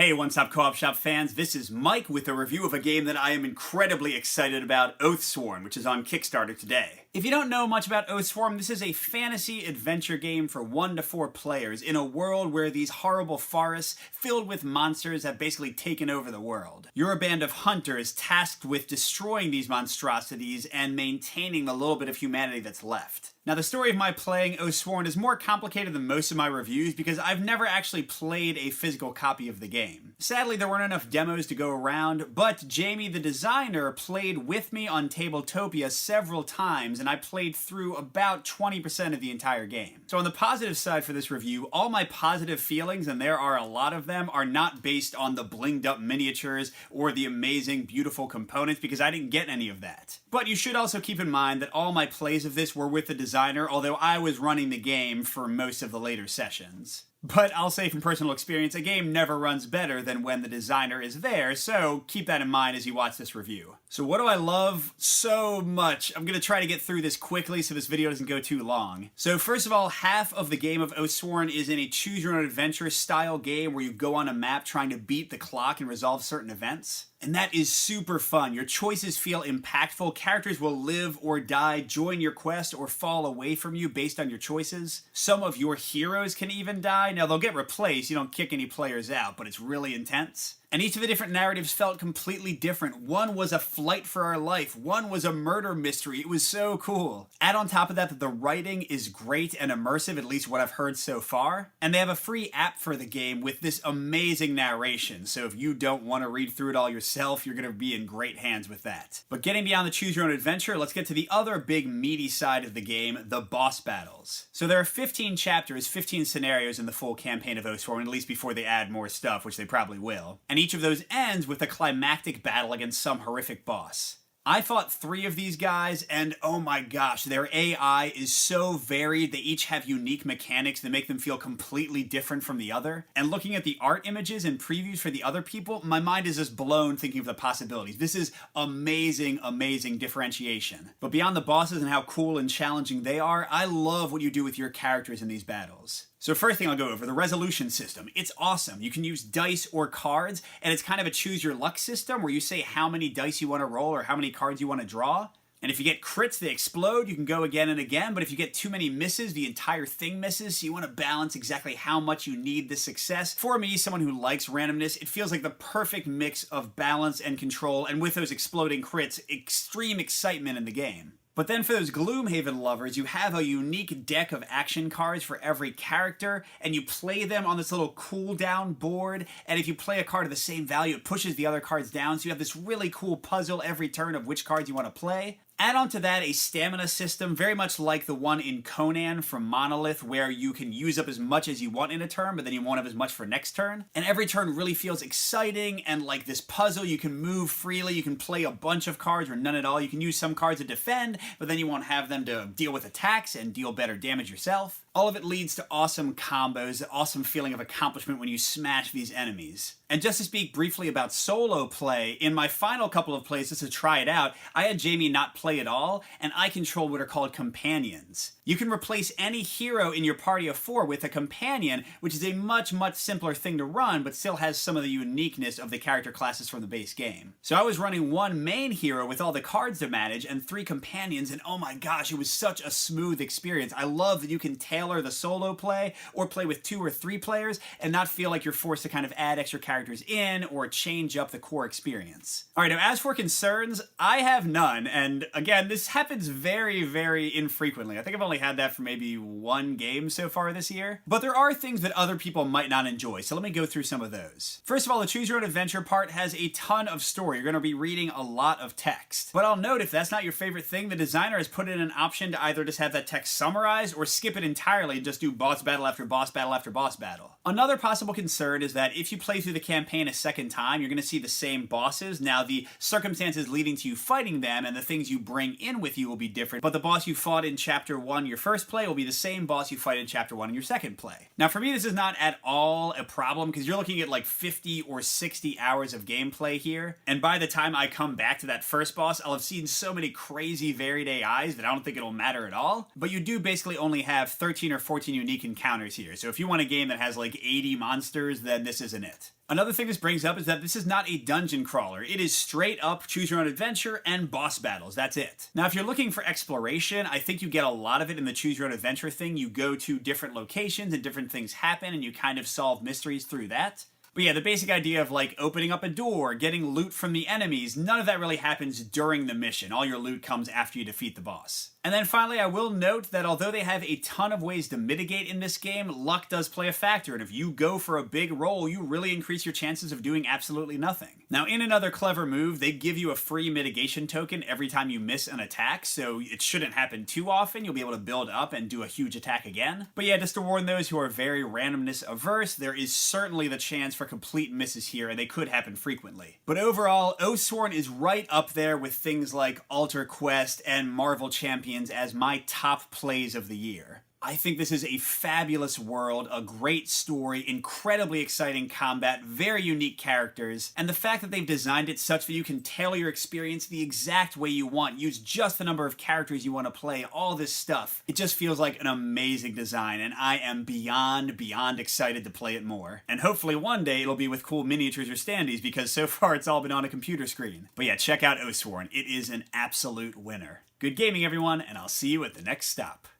Hey, One Stop Co-op Shop fans, this is Mike with a review of a game that I am incredibly excited about, Oathsworn, which is on Kickstarter today. If you don't know much about Oathsworn, this is a fantasy adventure game for 1 to 4 players in a world where these horrible forests filled with monsters have basically taken over the world. You're a band of hunters tasked with destroying these monstrosities and maintaining the little bit of humanity that's left. Now, the story of my playing Oathsworn is more complicated than most of my reviews because I've never actually played a physical copy of the game. Sadly, there weren't enough demos to go around, but Jamie, the designer, played with me on Tabletopia several times, and I played through about 20% of the entire game. So on the positive side for this review, all my positive feelings, and there are a lot of them, are not based on the blinged up miniatures or the amazing, beautiful components, because I didn't get any of that. But you should also keep in mind that all my plays of this were with the designer, although I was running the game for most of the later sessions. But I'll say from personal experience, a game never runs better than when the designer is there, so keep that in mind as you watch this review. So what do I love so much? I'm going to try to get through this quickly so this video doesn't go too long. So first of all, half of the game of Oathsworn is in a choose-your-own-adventure style game where you go on a map trying to beat the clock and resolve certain events. And that is super fun. Your choices feel impactful. Characters will live or die, join your quest, or fall away from you based on your choices. Some of your heroes can even die. Now, they'll get replaced. You don't kick any players out, but it's really intense. And each of the different narratives felt completely different. One was a flight for our life. One was a murder mystery. It was so cool. Add on top of that the writing is great and immersive, at least what I've heard so far. And they have a free app for the game with this amazing narration. So if you don't want to read through it all yourself, you're going to be in great hands with that. But getting beyond the choose your own adventure, let's get to the other big meaty side of the game, the boss battles. So there are 15 chapters, 15 scenarios in the full campaign of Oathsworn, at least before they add more stuff, which they probably will. And each of those ends with a climactic battle against some horrific boss. I fought 3 of these guys, and oh my gosh, their AI is so varied. They each have unique mechanics that make them feel completely different from the other. And looking at the art images and previews for the other people, my mind is just blown thinking of the possibilities. This is amazing, amazing differentiation. But beyond the bosses and how cool and challenging they are, I love what you do with your characters in these battles. So first thing I'll go over, the resolution system. It's awesome. You can use dice or cards, and it's kind of a choose your luck system where you say how many dice you want to roll or how many cards you want to draw. And if you get crits, they explode. You can go again and again, but if you get too many misses, the entire thing misses, so you want to balance exactly how much you need the success. For me, someone who likes randomness, it feels like the perfect mix of balance and control, and with those exploding crits, extreme excitement in the game. But then for those Gloomhaven lovers, you have a unique deck of action cards for every character, and you play them on this little cooldown board, and if you play a card of the same value, it pushes the other cards down, so you have this really cool puzzle every turn of which cards you want to play. Add on to that a stamina system, very much like the one in Conan from Monolith, where you can use up as much as you want in a turn, but then you won't have as much for next turn. And every turn really feels exciting, and like this puzzle, you can move freely, you can play a bunch of cards or none at all. You can use some cards to defend, but then you won't have them to deal with attacks and deal better damage yourself. All of it leads to awesome combos, an awesome feeling of accomplishment when you smash these enemies. And just to speak briefly about solo play, in my final couple of plays just to try it out, I had Jamie not play at all, and I control what are called companions. You can replace any hero in your party of 4 with a companion, which is a much, much simpler thing to run, but still has some of the uniqueness of the character classes from the base game. So I was running 1 main hero with all the cards to manage and 3 companions, and oh my gosh, it was such a smooth experience. I love that you can tailor the solo play or play with 2 or 3 players and not feel like you're forced to kind of add extra characters in or change up the core experience. Alright, now as for concerns, I have none, and again, this happens very, very infrequently. I think I've only had that for maybe 1 game so far this year. But there are things that other people might not enjoy, so let me go through some of those. First of all, the choose your own adventure part has a ton of story. You're going to be reading a lot of text. But I'll note, if that's not your favorite thing, the designer has put in an option to either just have that text summarized or skip it entirely and just do boss battle after boss battle after boss battle. Another possible concern is that if you play through the campaign a second time, you're going to see the same bosses. Now, the circumstances leading to you fighting them and the things you bring in with you will be different, but the boss you fought in Chapter 1 your first play will be the same boss you fight in Chapter 1 in your second play. Now, for me, this is not at all a problem, because you're looking at like 50 or 60 hours of gameplay here, and by the time I come back to that first boss, I'll have seen so many crazy varied AIs that I don't think it'll matter at all. But you do basically only have 13 or 14 unique encounters here, so if you want a game that has like 80 monsters, then this isn't it. Another thing this brings up is that this is not a dungeon crawler. It is straight up choose your own adventure and boss battles. That's it. Now, if you're looking for exploration, I think you get a lot of it in the choose your own adventure thing. You go to different locations and different things happen and you kind of solve mysteries through that. But yeah, the basic idea of like opening up a door, getting loot from the enemies, none of that really happens during the mission. All your loot comes after you defeat the boss. And then finally, I will note that although they have a ton of ways to mitigate in this game, luck does play a factor, and if you go for a big roll, you really increase your chances of doing absolutely nothing. Now, in another clever move, they give you a free mitigation token every time you miss an attack, so it shouldn't happen too often. You'll be able to build up and do a huge attack again. But yeah, just to warn those who are very randomness averse, there is certainly the chance for complete misses here, and they could happen frequently. But overall, Oathsworn is right up there with things like Altar Quest and Marvel Champions as my top plays of the year. I think this is a fabulous world, a great story, incredibly exciting combat, very unique characters, and the fact that they've designed it such that you can tailor your experience the exact way you want, use just the number of characters you want to play, all this stuff. It just feels like an amazing design, and I am beyond excited to play it more. And hopefully one day it'll be with cool miniatures or standees, because so far it's all been on a computer screen. But yeah, check out Oathsworn. It is an absolute winner. Good gaming, everyone, and I'll see you at the next stop.